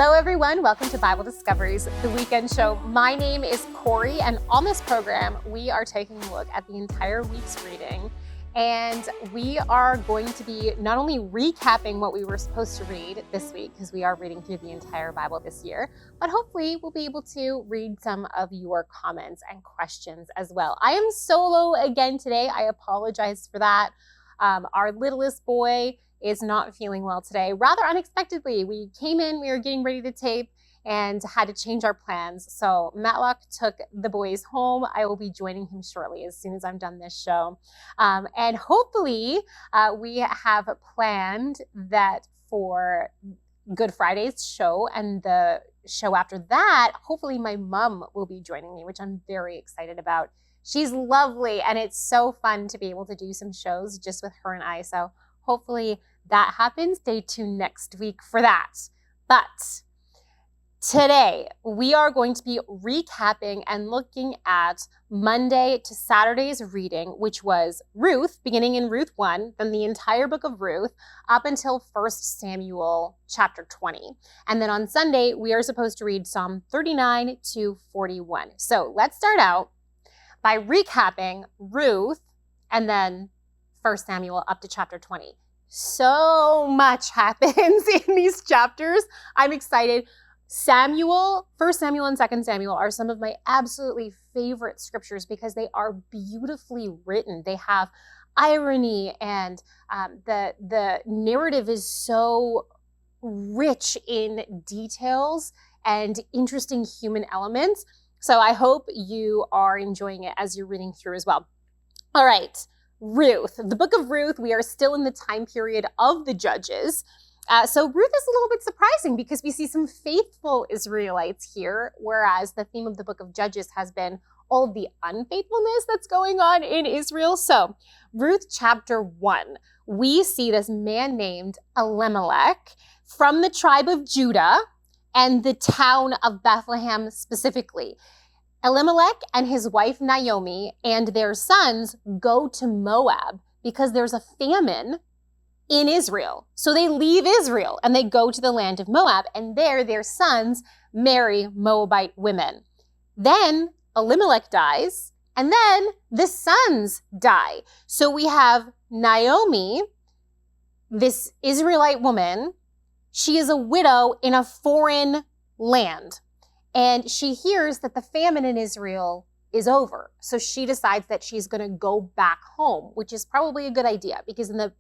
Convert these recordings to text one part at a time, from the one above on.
Hello, everyone. Welcome to Bible Discoveries, the weekend show. My name is Corie, and on this program, we are taking a look at the entire week's reading. And we are going to be not only recapping what we were supposed to read this week, because we are reading through the entire Bible this year, but hopefully we'll be able to read some of your comments and questions as well. I am solo again today. I apologize for that. Our littlest boy is not feeling well today. Rather unexpectedly, we came in, we were getting ready to tape and had to change our plans. So Matlock took the boys home. I will be joining him shortly as soon as I'm done this show. And hopefully we have planned that for Good Friday's show and the show after that, hopefully my mom will be joining me, which I'm very excited about. She's lovely, and it's so fun to be able to do some shows just with her and I. So hopefully that happens. Stay tuned next week for that. But today we are going to be recapping and looking at Monday to Saturday's reading, which was Ruth, beginning in Ruth 1, then the entire book of Ruth, up until 1 Samuel chapter 20. And then on Sunday, we are supposed to read Psalm 39 to 41. So let's start out by recapping Ruth and then 1 Samuel up to chapter 20. So much happens in these chapters. I'm excited. 1 Samuel and 2 Samuel are some of my absolutely favorite scriptures because they are beautifully written. They have irony, and the narrative is so rich in details and interesting human elements. So I hope you are enjoying it as you're reading through as well. All right. Ruth, the book of Ruth, we are still in the time period of the Judges. So Ruth is a little bit surprising because we see some faithful Israelites here, whereas the theme of the book of Judges has been all of the unfaithfulness that's going on in Israel. So Ruth chapter 1, we see this man named Elimelech from the tribe of Judah and the town of Bethlehem specifically. Elimelech and his wife Naomi and their sons go to Moab because there's a famine in Israel. So they leave Israel and they go to the land of Moab, and there their sons marry Moabite women. Then Elimelech dies, and then the sons die. So we have Naomi, this Israelite woman. She is a widow in a foreign land. And she hears that the famine in Israel is over. So she decides that she's going to go back home, which is probably a good idea because in the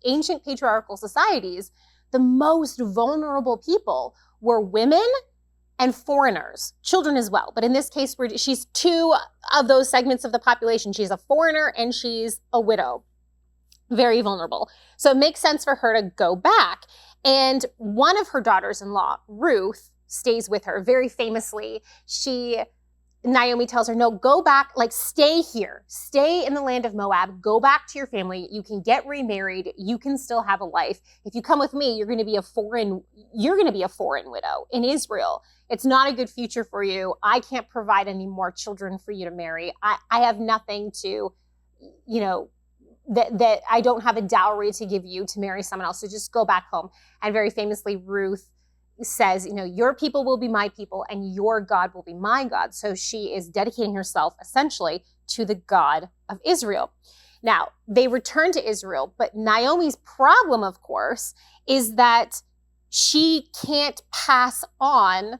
ancient patriarchal societies, the most vulnerable people were women and foreigners, children as well. But in this case, she's two of those segments of the population. She's a foreigner and she's a widow. Very vulnerable. So it makes sense for her to go back. And one of her daughters-in-law, Ruth, stays with her. Very famously, Naomi tells her, no, go back, stay here. Stay in the land of Moab. Go back to your family. You can get remarried. You can still have a life. If you come with me, you're going to be a foreign widow in Israel. It's not a good future for you. I can't provide any more children for you to marry. I have nothing to, that I don't have a dowry to give you to marry someone else. So just go back home. And very famously, Ruth says, your people will be my people and your God will be my God. So she is dedicating herself essentially to the God of Israel. Now, they return to Israel, but Naomi's problem, of course, is that she can't pass on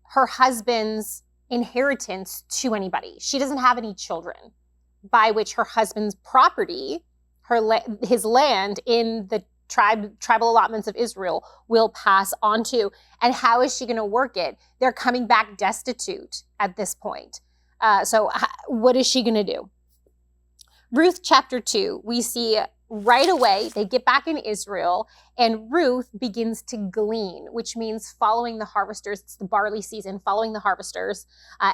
her husband's inheritance to anybody. She doesn't have any children, by which her husband's property, his land in the tribal allotments of Israel will pass on to. And how is she going to work it? They're coming back destitute at this point. So what is she going to do? Ruth chapter 2, we see right away, they get back in Israel and Ruth begins to glean, which means following the harvesters. It's the barley season, following the harvesters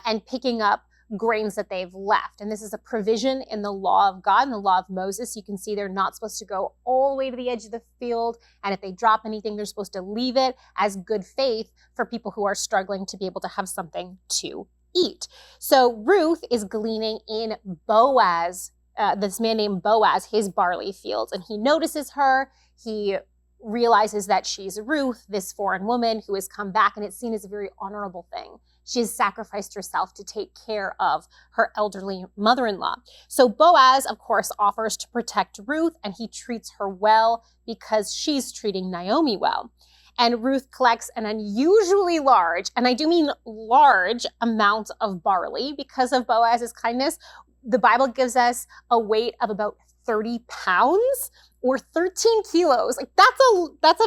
and picking up grains that they've left. And this is a provision in the law of God and the law of Moses. You can see they're not supposed to go all the way to the edge of the field. And if they drop anything, they're supposed to leave it as good faith for people who are struggling to be able to have something to eat. So Ruth is gleaning in Boaz, this man named Boaz, his barley fields. And he notices her. He realizes that she's Ruth, this foreign woman who has come back, and it's seen as a very honorable thing. She has sacrificed herself to take care of her elderly mother-in-law. So Boaz, of course, offers to protect Ruth, and he treats her well because she's treating Naomi well. And Ruth collects an unusually large, and I do mean large, amount of barley because of Boaz's kindness. The Bible gives us a weight of about 30 pounds or 13 kilos. Like that's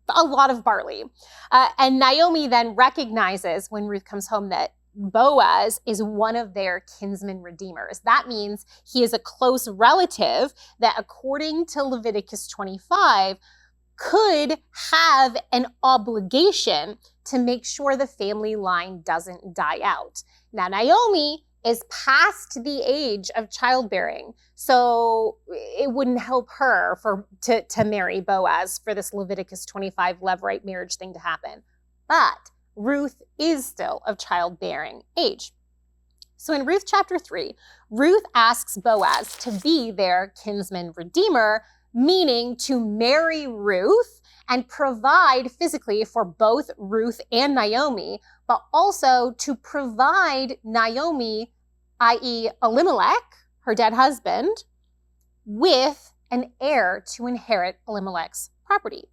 a lot of barley. And Naomi then recognizes when Ruth comes home that Boaz is one of their kinsman redeemers. That means he is a close relative that, according to Leviticus 25, could have an obligation to make sure the family line doesn't die out. Now, Naomi is past the age of childbearing, so it wouldn't help her to marry Boaz for this Leviticus 25 levirate marriage thing to happen. But Ruth is still of childbearing age. So in Ruth chapter 3, Ruth asks Boaz to be their kinsman redeemer, meaning to marry Ruth and provide physically for both Ruth and Naomi, but also to provide Naomi, i.e. Elimelech, her dead husband, with an heir to inherit Elimelech's property.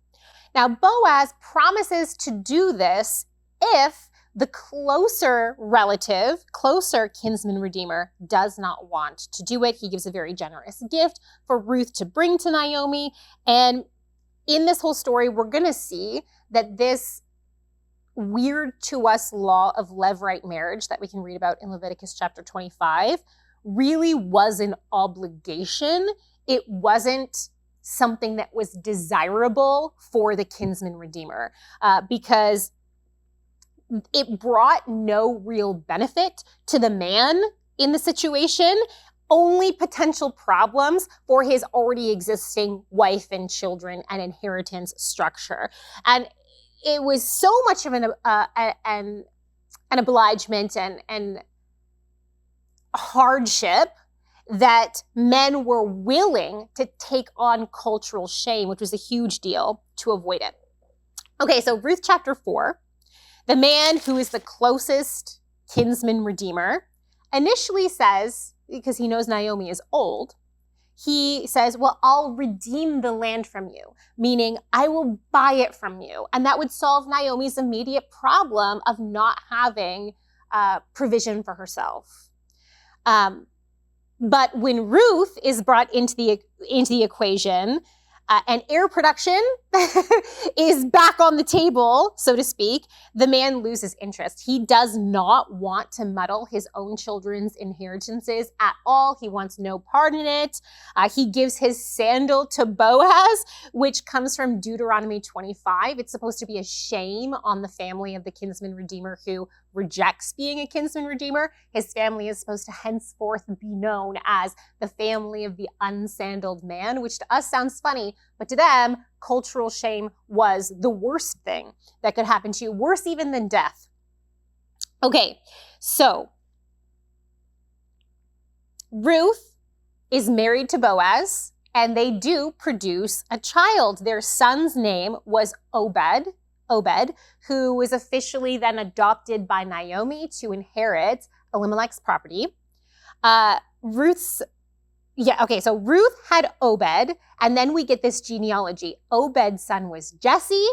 Now, Boaz promises to do this if the closer relative, closer kinsman redeemer does not want to do it. He gives a very generous gift for Ruth to bring to Naomi. And in this whole story, we're going to see that this weird to us law of levirate marriage that we can read about in Leviticus chapter 25 really was an obligation. It wasn't something that was desirable for the kinsman redeemer because it brought no real benefit to the man in the situation, only potential problems for his already existing wife and children and inheritance structure. And it was so much of an obligement and hardship that men were willing to take on cultural shame, which was a huge deal, to avoid it. Okay, so Ruth chapter 4. The man who is the closest kinsman redeemer initially says, because he knows Naomi is old, he says, well, I'll redeem the land from you, meaning I will buy it from you. And that would solve Naomi's immediate problem of not having provision for herself. But when Ruth is brought into the equation, and heir production is back on the table, so to speak, the man loses interest. He does not want to muddle his own children's inheritances at all. He wants no part in it. He gives his sandal to Boaz, which comes from Deuteronomy 25. It's supposed to be a shame on the family of the kinsman redeemer who rejects being a kinsman redeemer. His family is supposed to henceforth be known as the family of the unsandaled man, which to us sounds funny, but to them, cultural shame was the worst thing that could happen to you, worse even than death. Okay, so Ruth is married to Boaz, and they do produce a child. Their son's name was Obed, who was officially then adopted by Naomi to inherit Elimelech's property. So Ruth had Obed, and then we get this genealogy. Obed's son was Jesse,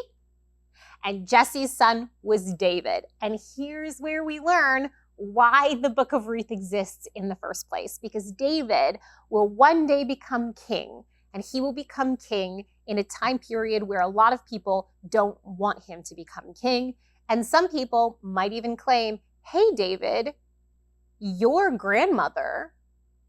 and Jesse's son was David. And here's where we learn why the book of Ruth exists in the first place, because David will one day become king, and he will become king in a time period where a lot of people don't want him to become king. And some people might even claim, hey, David, your grandmother,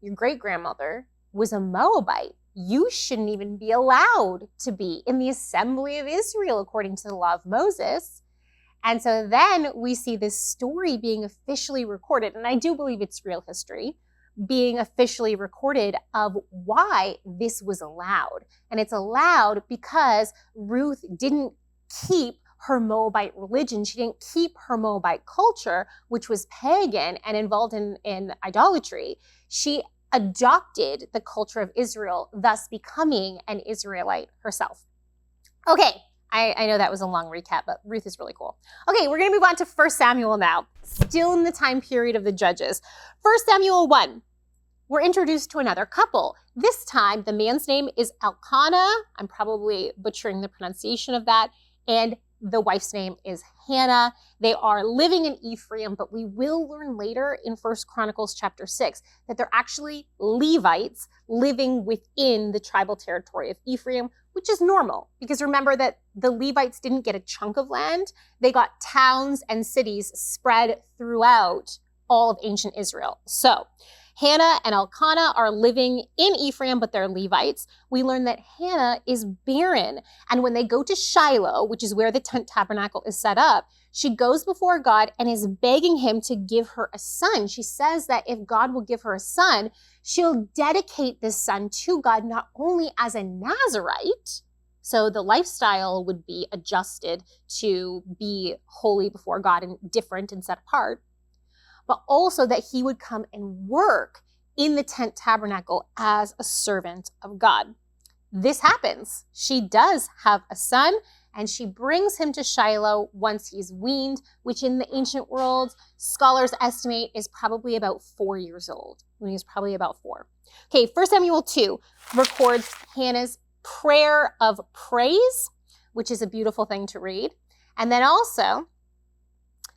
your great-grandmother, was a Moabite. You shouldn't even be allowed to be in the assembly of Israel according to the law of Moses. And so then we see this story being officially recorded, and I do believe it's real history, being officially recorded of why this was allowed. And it's allowed because Ruth didn't keep her Moabite religion. She didn't keep her Moabite culture, which was pagan and involved in idolatry. She adopted the culture of Israel, thus becoming an Israelite herself. Okay, I know that was a long recap, but Ruth is really cool. Okay, we're going to move on to 1 Samuel now, still in the time period of the judges. 1 Samuel 1, we're introduced to another couple. This time, the man's name is Elkanah. I'm probably butchering the pronunciation of that. And the wife's name is Hannah. They are living in Ephraim, but we will learn later in 1 Chronicles chapter 6 that they're actually Levites living within the tribal territory of Ephraim, which is normal because remember that the Levites didn't get a chunk of land. They got towns and cities spread throughout all of ancient Israel. So Hannah and Elkanah are living in Ephraim, but they're Levites. We learn that Hannah is barren. And when they go to Shiloh, which is where the tent tabernacle is set up, she goes before God and is begging him to give her a son. She says that if God will give her a son, she'll dedicate this son to God, not only as a Nazirite, so the lifestyle would be adjusted to be holy before God and different and set apart, but also that he would come and work in the tent tabernacle as a servant of God. This happens. She does have a son, and she brings him to Shiloh once he's weaned, which in the ancient world, scholars estimate is probably about 4 years old, when he's probably about 4. Okay, 1 Samuel 2 records Hannah's prayer of praise, which is a beautiful thing to read. And then also,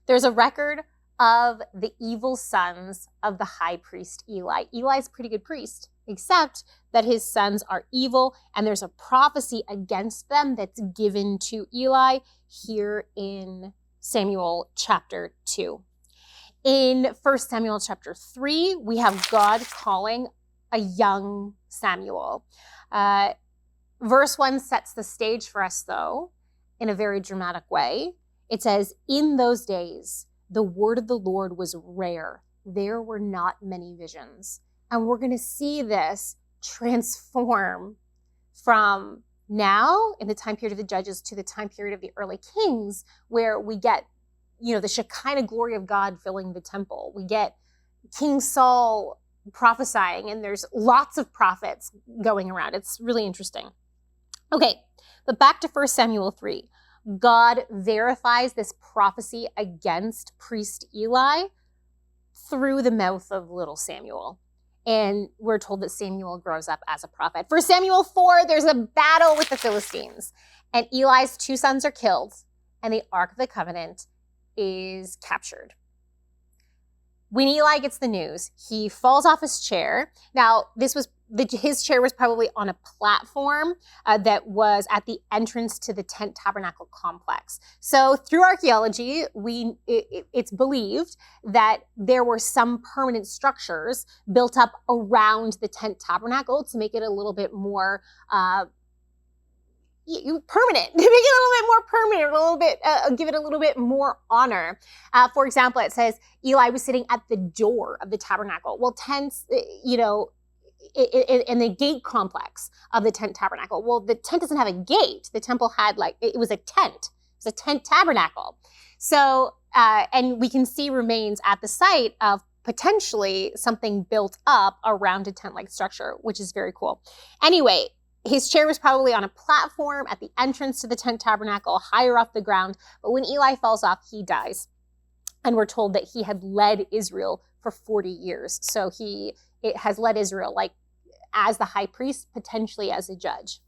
there's a record of the evil sons of the high priest Eli. Eli's a pretty good priest, except that his sons are evil, and there's a prophecy against them that's given to Eli here in Samuel chapter 2. In 1 Samuel chapter 3, we have God calling a young Samuel. Verse 1 sets the stage for us, though, in a very dramatic way. It says, "In those days, the word of the Lord was rare. There were not many visions." And we're going to see this transform from now in the time period of the judges to the time period of the early kings, where we get, the Shekinah glory of God filling the temple. We get King Saul prophesying, and there's lots of prophets going around. It's really interesting. Okay, but back to 1 Samuel 3. God verifies this prophecy against priest Eli through the mouth of little Samuel. And we're told that Samuel grows up as a prophet. For Samuel 4, there's a battle with the Philistines. And Eli's 2 sons are killed, and the Ark of the Covenant is captured. When Eli gets the news, he falls off his chair. Now, his chair was probably on a platform that was at the entrance to the tent tabernacle complex. So through archaeology, it's believed that there were some permanent structures built up around the tent tabernacle to make it a little bit more permanent, to make it a little bit more permanent, give it a little bit more honor. For example, it says Eli was sitting at the door of the tabernacle. Well, tents, in the gate complex of the tent tabernacle. Well, the tent doesn't have a gate. The temple had it was a tent. It was a tent tabernacle. So, and we can see remains at the site of potentially something built up around a tent-like structure, which is very cool. Anyway, his chair was probably on a platform at the entrance to the tent tabernacle, higher off the ground. But when Eli falls off, he dies. And we're told that he had led Israel for 40 years. So it has led Israel as the high priest, potentially as a judge.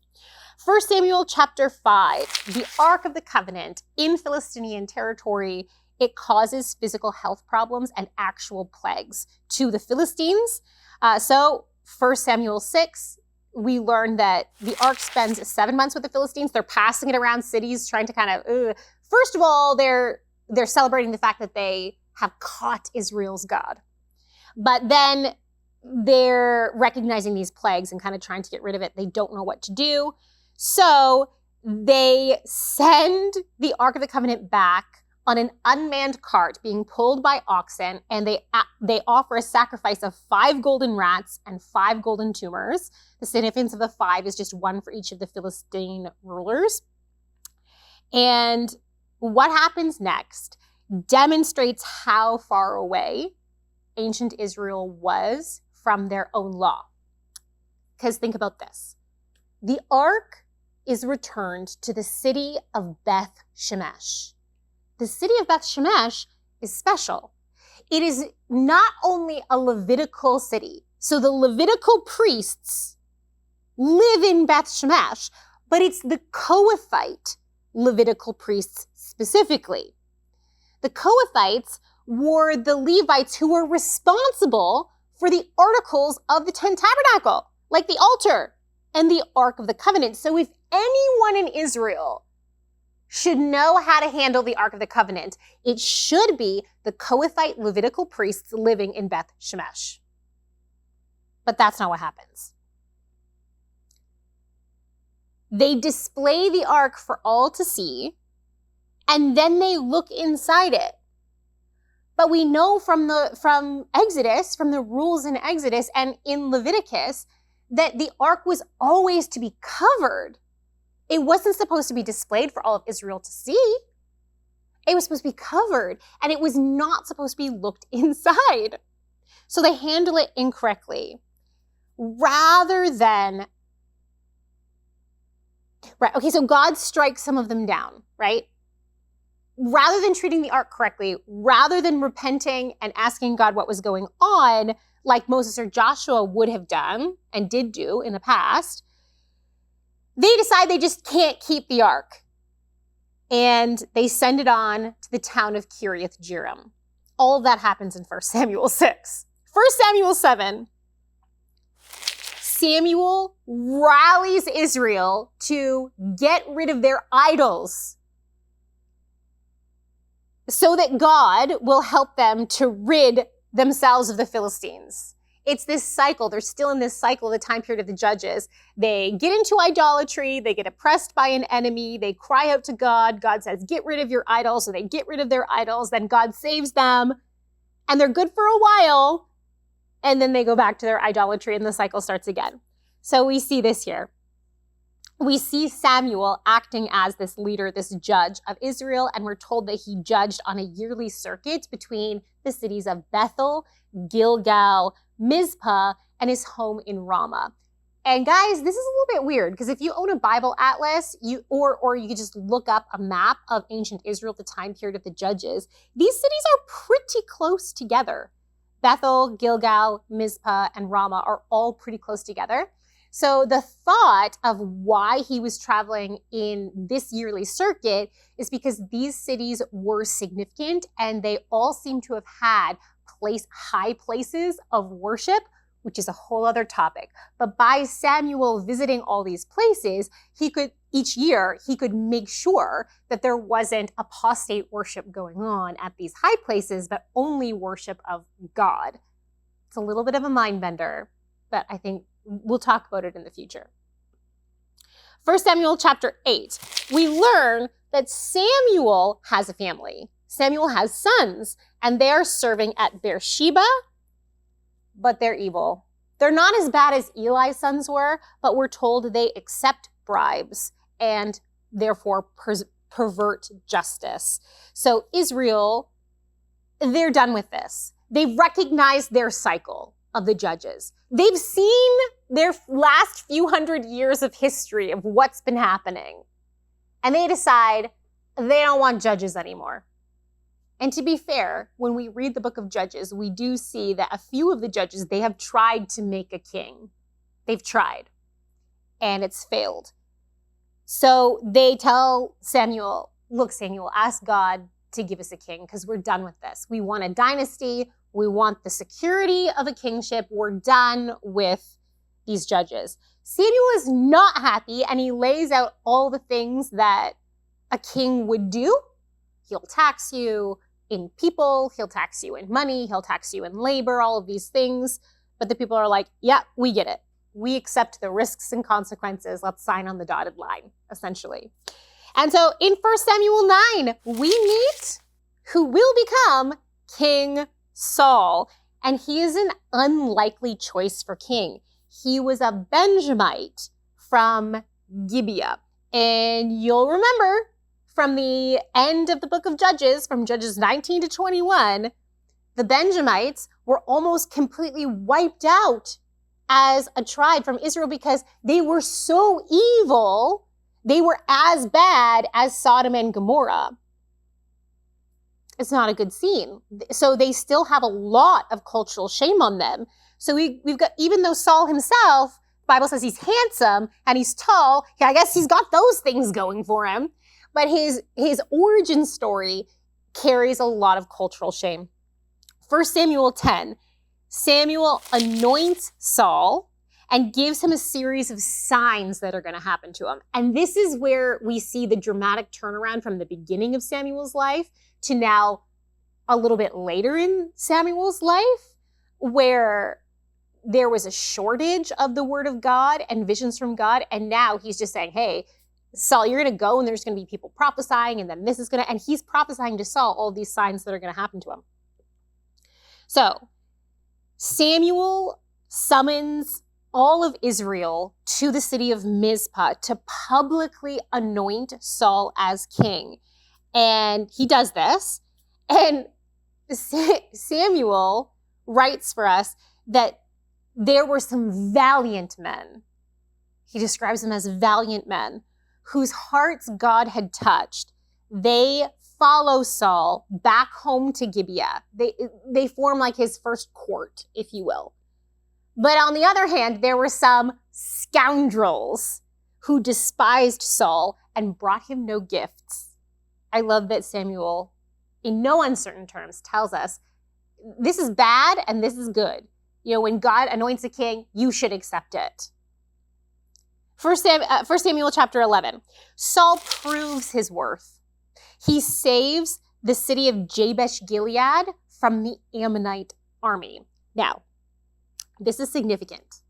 1 Samuel chapter 5, the Ark of the Covenant in Philistine territory, it causes physical health problems and actual plagues to the Philistines. So 1 Samuel 6, we learn that the Ark spends 7 months with the Philistines. They're passing it around cities, trying to first of all, they're celebrating the fact that they have caught Israel's God. But then they're recognizing these plagues and kind of trying to get rid of it. They don't know what to do. So they send the Ark of the Covenant back on an unmanned cart being pulled by oxen, and they offer a sacrifice of 5 golden rats and 5 golden tumors. The significance of the 5 is just 1 for each of the Philistine rulers. And what happens next demonstrates how far away ancient Israel was from their own law. Because think about this. The Ark is returned to the city of Beth Shemesh. The city of Beth Shemesh is special. It is not only a Levitical city, so the Levitical priests live in Beth Shemesh, but it's the Kohathite Levitical priests specifically. The Kohathites were the Levites who were responsible for the articles of the tent tabernacle, like the altar and the Ark of the Covenant. So if anyone in Israel should know how to handle the Ark of the Covenant, it should be the Kohathite Levitical priests living in Beth Shemesh. But that's not what happens. They display the Ark for all to see, and then they look inside it. But we know from Exodus, from the rules in Exodus and in Leviticus, that the Ark was always to be covered. It wasn't supposed to be displayed for all of Israel to see. It was supposed to be covered, and it was not supposed to be looked inside. So they handle it incorrectly. Rather than, right, okay, so God strikes some of them down, right? Rather than treating the Ark correctly, rather than repenting and asking God what was going on, like Moses or Joshua would have done and did do in the past, they decide they just can't keep the Ark. And they send it on to the town of Kiriath Jearim. All of that happens in 1 Samuel 6. 1 Samuel 7, Samuel rallies Israel to get rid of their idols so that God will help them to rid themselves of the Philistines. It's this cycle. They're still in this cycle of the time period of the judges. They get into idolatry. They get oppressed by an enemy. They cry out to God. God says, get rid of your idols. So they get rid of their idols. Then God saves them. And they're good for a while. And then they go back to their idolatry and the cycle starts again. So we see this here. We see Samuel acting as this leader, this judge of Israel, and we're told that he judged on a yearly circuit between the cities of Bethel, Gilgal, Mizpah, and his home in Ramah. And guys, this is a little bit weird because if you own a Bible atlas, or you could just look up a map of ancient Israel at the time period of the judges, these cities are pretty close together. Bethel, Gilgal, Mizpah, and Ramah are all pretty close together. So the thought of why he was traveling in this yearly circuit is because these cities were significant and they all seem to have had high places of worship, which is a whole other topic. But by Samuel visiting all these places, each year he could make sure that there wasn't apostate worship going on at these high places, but only worship of God. It's a little bit of a mind bender, but I think we'll talk about it in the future. 1 Samuel chapter 8, we learn that Samuel has a family. Samuel has sons, and they're serving at Beersheba, but they're evil. They're not as bad as Eli's sons were, but we're told they accept bribes and therefore pervert justice. So Israel, they're done with this. They've recognized their cycle of the judges. They've seen their last few hundred years of history of what's been happening. And they decide they don't want judges anymore. And to be fair, when we read the book of Judges, we do see that a few of the judges, they have tried to make a king. They've tried, and it's failed. So they tell Samuel, look, Samuel, ask God to give us a king because we're done with this. We want a dynasty. We want the security of a kingship. We're done with these judges. Samuel is not happy, and he lays out all the things that a king would do. He'll tax you in people, he'll tax you in money, he'll tax you in labor, all of these things. But the people are like, yeah, we get it. We accept the risks and consequences. Let's sign on the dotted line, essentially. And so in 1 Samuel 9, we meet who will become King Saul. And he is an unlikely choice for king. He was a Benjamite from Gibeah. And you'll remember from the end of the book of Judges, from Judges 19 to 21, the Benjamites were almost completely wiped out as a tribe from Israel because they were so evil They were as bad as Sodom and Gomorrah. It's not a good scene. So they still have a lot of cultural shame on them. So we've got, even though Saul himself, the Bible says he's handsome and he's tall, I guess he's got those things going for him. But his origin story carries a lot of cultural shame. 1 Samuel 10, Samuel anoints Saul and gives him a series of signs that are going to happen to him. And this is where we see the dramatic turnaround from the beginning of Samuel's life to now a little bit later in Samuel's life, where there was a shortage of the word of God and visions from God. And now he's just saying, hey, Saul, you're going to go and there's going to be people prophesying, and then this is going to, and he's prophesying to Saul all these signs that are going to happen to him. So Samuel summons all of Israel to the city of Mizpah to publicly anoint Saul as king. And he does this. And Samuel writes for us that there were some valiant men. He describes them as valiant men whose hearts God had touched. They follow Saul back home to Gibeah. They form like his first court, if you will. But on the other hand, there were some scoundrels who despised Saul and brought him no gifts. I love that Samuel, in no uncertain terms, tells us this is bad and this is good. You know, when God anoints a king, you should accept it. 1 Samuel chapter 11. Saul proves his worth. He saves the city of Jabesh Gilead from the Ammonite army. Now, this is significant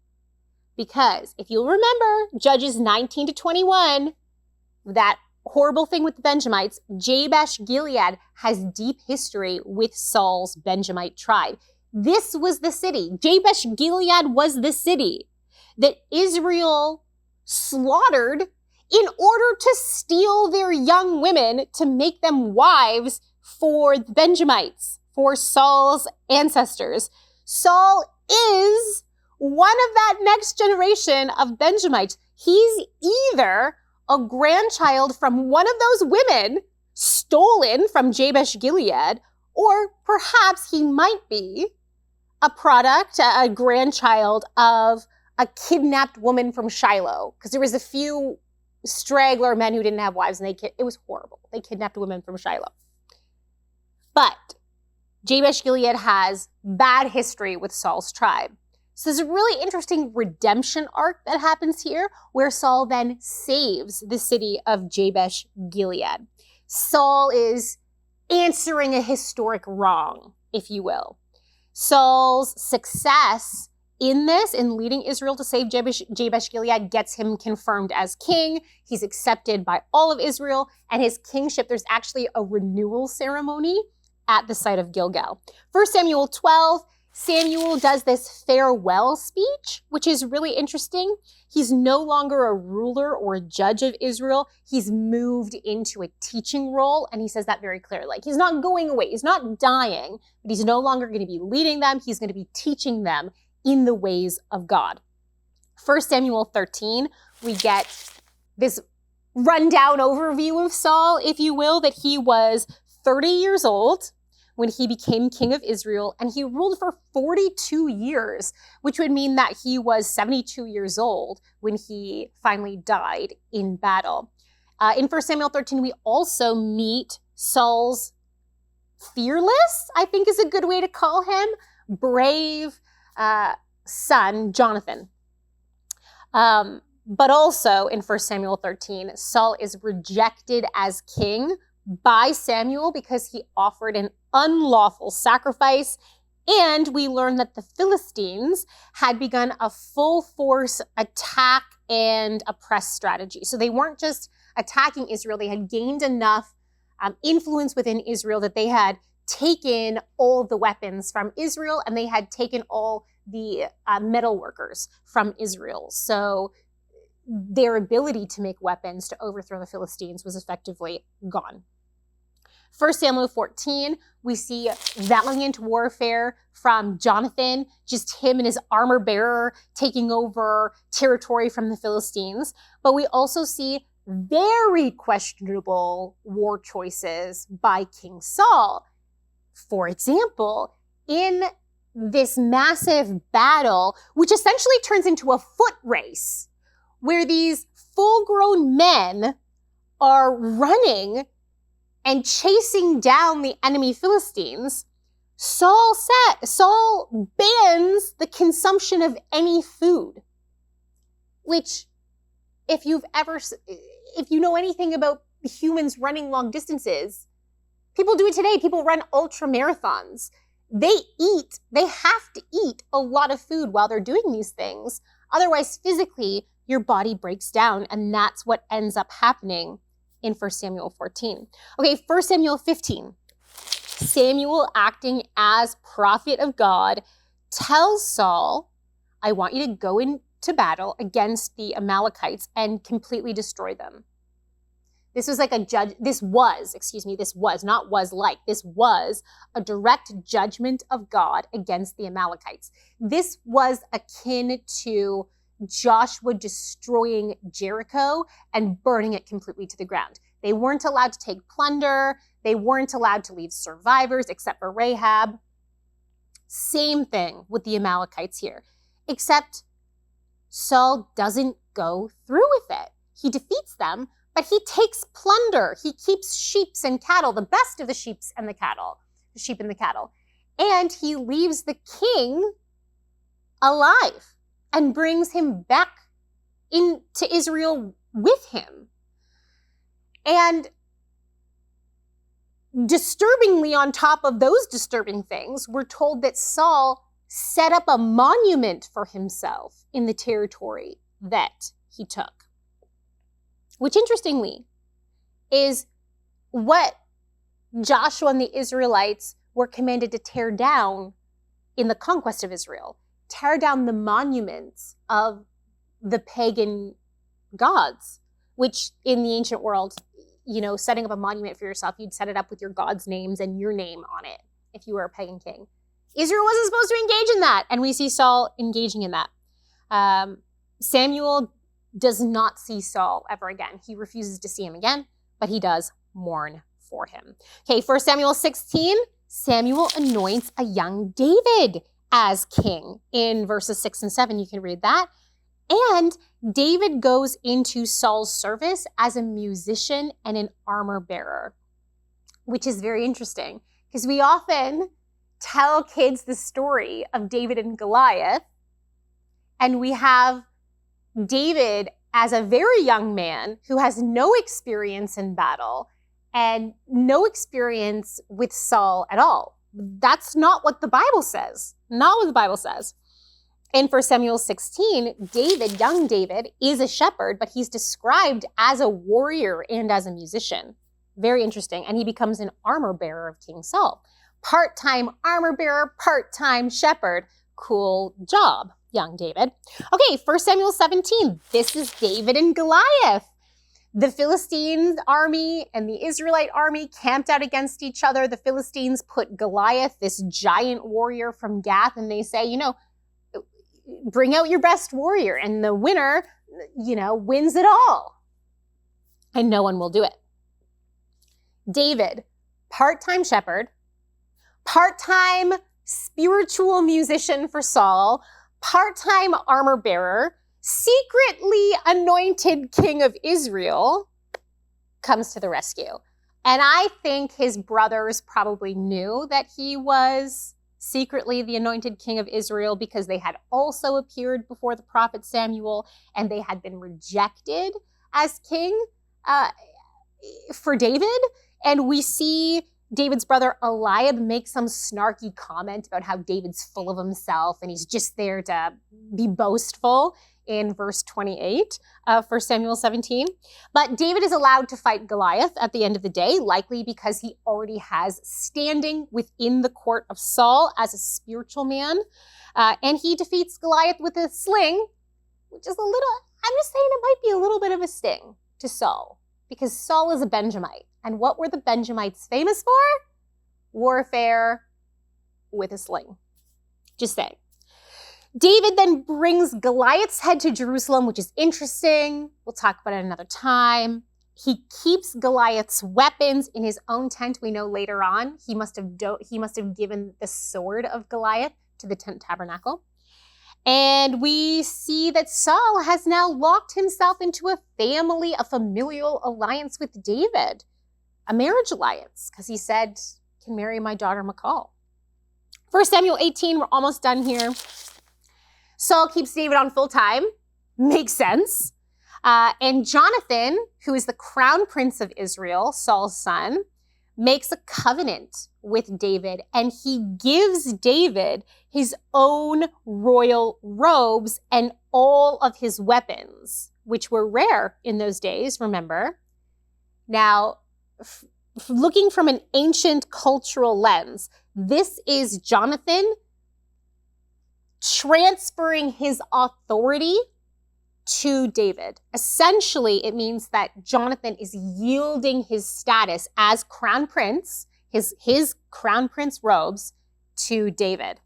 because if you'll remember Judges 19 to 21, that horrible thing with the Benjamites, Jabesh Gilead has deep history with Saul's Benjamite tribe. This was the city. Jabesh Gilead was the city that Israel slaughtered in order to steal their young women to make them wives for the Benjamites, for Saul's ancestors. Saul is one of that next generation of Benjamites. He's either a grandchild from one of those women stolen from Jabesh Gilead, or perhaps he might be a product, a grandchild of a kidnapped woman from Shiloh, because there was a few straggler men who didn't have wives, and it was horrible. They kidnapped women from Shiloh. But Jabesh Gilead has bad history with Saul's tribe. So there's a really interesting redemption arc that happens here, where Saul then saves the city of Jabesh Gilead. Saul is answering a historic wrong, if you will. Saul's success in this, in leading Israel to save Jabesh Gilead, gets him confirmed as king. He's accepted by all of Israel, and his kingship, there's actually a renewal ceremony at the site of Gilgal. 1 Samuel 12, Samuel does this farewell speech, which is really interesting. He's no longer a ruler or a judge of Israel. He's moved into a teaching role, and he says that very clearly. Like, he's not going away. He's not dying, but he's no longer going to be leading them. He's going to be teaching them in the ways of God. 1 Samuel 13, we get this rundown overview of Saul, if you will, that he was 30 years old when he became king of Israel, and he ruled for 42 years, which would mean that he was 72 years old when he finally died in battle. In 1 Samuel 13, we also meet Saul's fearless, I think is a good way to call him, brave son, Jonathan. But also in 1 Samuel 13, Saul is rejected as king by Samuel because he offered an unlawful sacrifice. And we learn that the Philistines had begun a full force attack and oppress strategy. So they weren't just attacking Israel, they had gained enough influence within Israel that they had taken all the weapons from Israel, and they had taken all the metal workers from Israel. So their ability to make weapons to overthrow the Philistines was effectively gone. 1 Samuel 14, we see valiant warfare from Jonathan, just him and his armor bearer taking over territory from the Philistines. But we also see very questionable war choices by King Saul. For example, in this massive battle, which essentially turns into a foot race, where these full-grown men are running and chasing down the enemy Philistines, Saul bans the consumption of any food, which if you know anything about humans running long distances, people do it today. People run ultra marathons. They have to eat a lot of food while they're doing these things. Otherwise, physically, your body breaks down, and that's what ends up happening in 1 Samuel 14. Okay, 1 Samuel 15. Samuel, acting as prophet of God, tells Saul, I want you to go into battle against the Amalekites and completely destroy them. This was a direct judgment of God against the Amalekites. This was akin to Joshua destroying Jericho and burning it completely to the ground. They weren't allowed to take plunder. They weren't allowed to leave survivors except for Rahab. Same thing with the Amalekites here, except Saul doesn't go through with it. He defeats them, but he takes plunder. He keeps sheep and cattle, the best of the sheep and the cattle, and he leaves the king alive and brings him back into Israel with him. And disturbingly, on top of those disturbing things, we're told that Saul set up a monument for himself in the territory that he took, which interestingly is what Joshua and the Israelites were commanded to tear down in the conquest of Israel. Tear down the monuments of the pagan gods, which in the ancient world, setting up a monument for yourself, you'd set it up with your god's names and your name on it if you were a pagan king. Israel wasn't supposed to engage in that, and we see Saul engaging in that. Samuel does not see Saul ever again. He refuses to see him again, but he does mourn for him. Okay, 1 Samuel 16, Samuel anoints a young David as king. In verses 6 and 7, you can read that. And David goes into Saul's service as a musician and an armor bearer, which is very interesting because we often tell kids the story of David and Goliath, and we have David as a very young man who has no experience in battle and no experience with Saul at all. That's not what the Bible says. Not what the Bible says. In 1 Samuel 16, David, young David, is a shepherd, but he's described as a warrior and as a musician. Very interesting. And he becomes an armor bearer of King Saul. Part-time armor bearer, part-time shepherd. Cool job, young David. Okay, 1 Samuel 17. This is David and Goliath. The Philistine army and the Israelite army camped out against each other. The Philistines put Goliath, this giant warrior from Gath, and they say, bring out your best warrior, and the winner, wins it all. And no one will do it. David, part-time shepherd, part-time spiritual musician for Saul, part-time armor bearer, secretly anointed king of Israel, comes to the rescue. And I think his brothers probably knew that he was secretly the anointed king of Israel because they had also appeared before the prophet Samuel and they had been rejected as king for David. And we see David's brother Eliab make some snarky comment about how David's full of himself and he's just there to be boastful in verse 28 of 1 Samuel 17. But David is allowed to fight Goliath at the end of the day, likely because he already has standing within the court of Saul as a spiritual man. And he defeats Goliath with a sling, which is I'm just saying it might be a little bit of a sting to Saul, because Saul is a Benjamite. And what were the Benjamites famous for? Warfare with a sling. Just saying. David then brings Goliath's head to Jerusalem, which is interesting. We'll talk about it another time. He keeps Goliath's weapons in his own tent. We know later on he must have given the sword of Goliath to the tent tabernacle. And we see that Saul has now locked himself into a familial alliance with David, a marriage alliance, because he said, can marry my daughter Michal. 1 Samuel 18, we're almost done here. Saul keeps David on full time. Makes sense. And Jonathan, who is the crown prince of Israel, Saul's son, makes a covenant with David, and he gives David his own royal robes and all of his weapons, which were rare in those days, remember. Now, looking from an ancient cultural lens, this is Jonathan transferring his authority to David. Essentially, it means that Jonathan is yielding his status as crown prince, his crown prince robes, to David.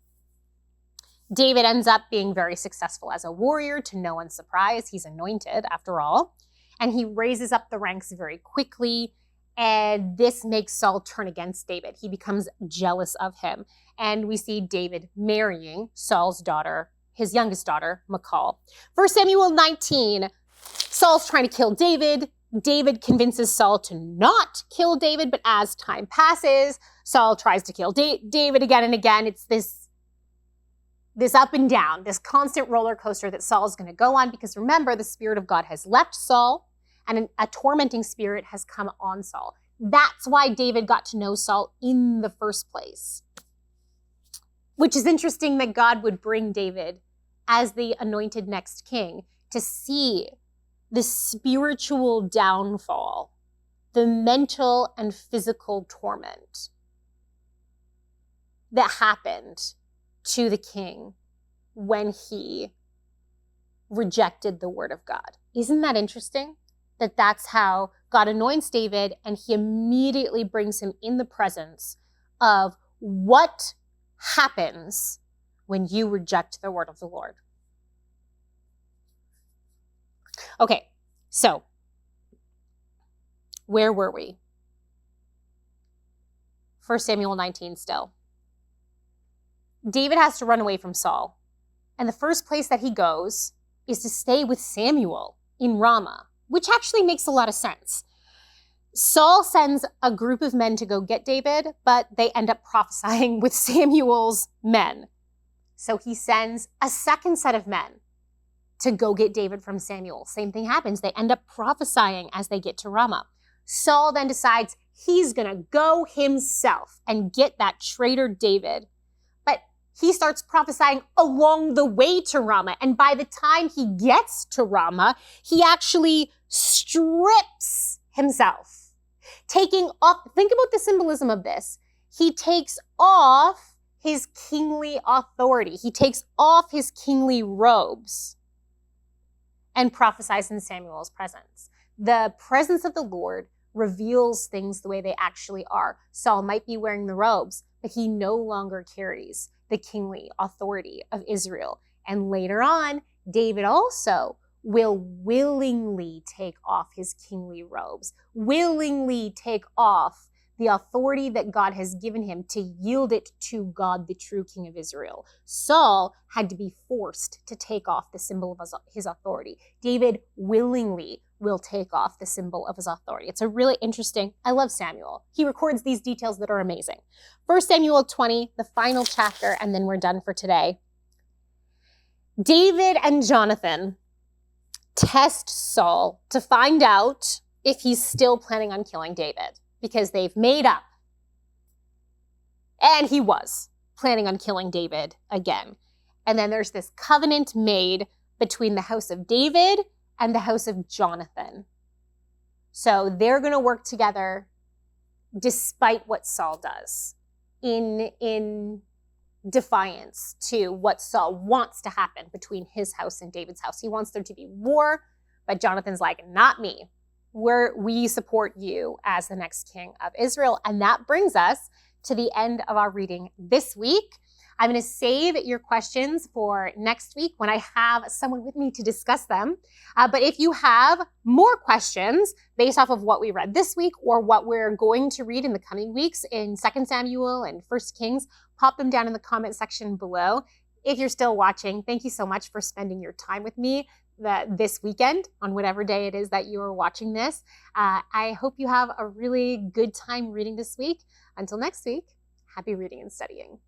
David ends up being very successful as a warrior, to no one's surprise. He's anointed, after all. And he raises up the ranks very quickly. And this makes Saul turn against David. He becomes jealous of him. And we see David marrying Saul's daughter, his youngest daughter, Michal. 1 Samuel 19, Saul's trying to kill David. David convinces Saul to not kill David, but as time passes, Saul tries to kill David again and again. It's this up and down, this constant roller coaster that Saul's going to go on, because remember, the Spirit of God has left Saul, and a tormenting spirit has come on Saul. That's why David got to know Saul in the first place. Which is interesting that God would bring David as the anointed next king to see the spiritual downfall, the mental and physical torment that happened to the king when he rejected the word of God. Isn't that interesting? That's how God anoints David, and he immediately brings him in the presence of what happens when you reject the word of the Lord. Okay, so where were we? 1 Samuel 19 still. David has to run away from Saul, and the first place that he goes is to stay with Samuel in Ramah, which actually makes a lot of sense. Saul sends a group of men to go get David, but they end up prophesying with Samuel's men. So he sends a second set of men to go get David from Samuel. Same thing happens. They end up prophesying as they get to Ramah. Saul then decides he's going to go himself and get that traitor David. But he starts prophesying along the way to Ramah. And by the time he gets to Ramah, he actually strips himself, taking off. Think about the symbolism of this. He takes off his kingly authority. He takes off his kingly robes and prophesies in Samuel's presence. The presence of the Lord reveals things the way they actually are. Saul might be wearing the robes, but he no longer carries the kingly authority of Israel. And later on, David also will willingly take off his kingly robes, willingly take off the authority that God has given him to yield it to God, the true King of Israel. Saul had to be forced to take off the symbol of his authority. David willingly will take off the symbol of his authority. It's a really interesting, I love Samuel. He records these details that are amazing. 1 Samuel 20, the final chapter, and then we're done for today. David and Jonathan test Saul to find out if he's still planning on killing David, because they've made up. And he was planning on killing David again. And then there's this covenant made between the house of David and the house of Jonathan. So they're going to work together despite what Saul does, in defiance to what Saul wants to happen between his house and David's house. He wants there to be war, but Jonathan's like, not me. We support you as the next king of Israel. And that brings us to the end of our reading this week. I'm going to save your questions for next week when I have someone with me to discuss them. But if you have more questions based off of what we read this week or what we're going to read in the coming weeks in 2 Samuel and 1 Kings, pop them down in the comment section below. If you're still watching, thank you so much for spending your time with me this weekend on whatever day it is that you are watching this. I hope you have a really good time reading this week. Until next week, happy reading and studying.